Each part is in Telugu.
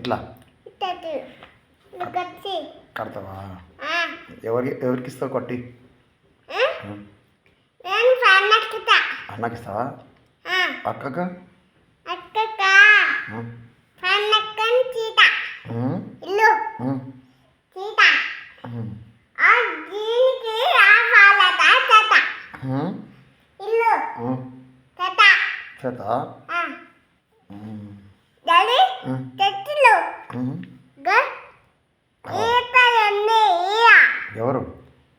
ఎట్లా ఇట్టటి కట్టి కడతావా? ఎవరికి ఇస్తావు కొట్టి? నేను ఫ్యాన్ అన్నకి ఇస్తావా? అక్కక అక్కక ఫ్యాన్ ఎక్కని చీట ఇల్లు చీట ఆ దీనికి రావాలట చేత ఇల్లు చేత చేత డాడీ చెట్లు ఎవరు?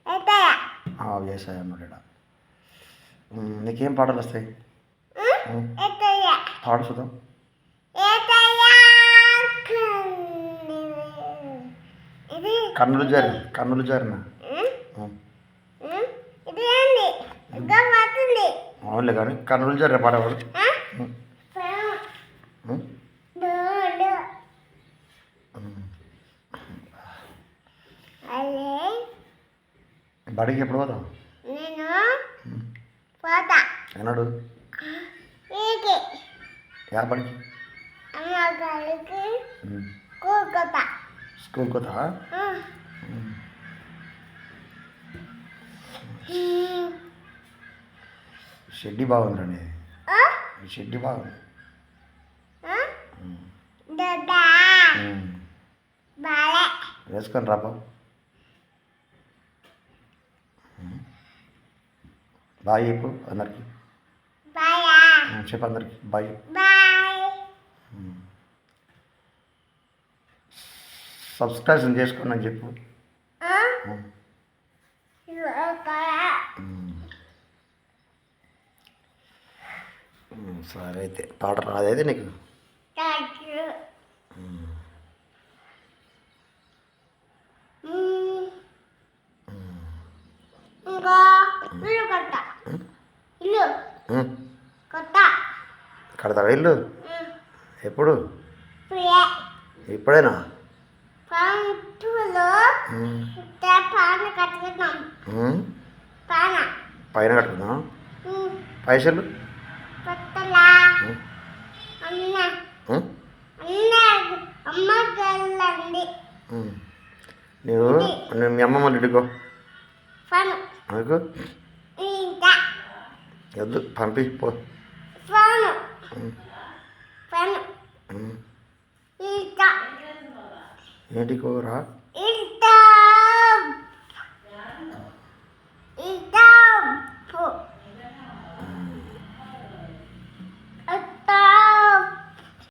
ఏతయ్య వ్యవసాయం అన్నాడు. నీకేం పాటలు వస్తాయి? ఏతయ్య పాడు చూద్దాం. ఇది కన్నులు జారిన ఇది ఏంది ఇంకా పోతుంది అవునులే కానీ కన్నులు జారిన పాడేవాడు. బడికి ఎప్పుడు పోతావు? నేను పోతా ఎన్నాడు? యా బడికి? అమ్మగారికి కూకోతా స్కూల్ పోతా? షెడ్డి బాగుందండి. షెడ్డి బాగుంది. వేసుకొని రాబా. బాయ్ చెప్పు అందరికి. చెప్పు అందరికి బాయ్. సబ్స్క్రైబ్ చేసుకోండి అని చెప్పు. సరే అయితే పాట రాదైతే నీకు? కడతావా ఇల్లు? ఎప్పుడు? ఇప్పుడేనా? పైన కట్టుకుందాం. పైసలు నువ్వు మీ అమ్మమ్మ ఇంటికో అందుకు వద్దు పంపి పో. ఏంటి కోరా?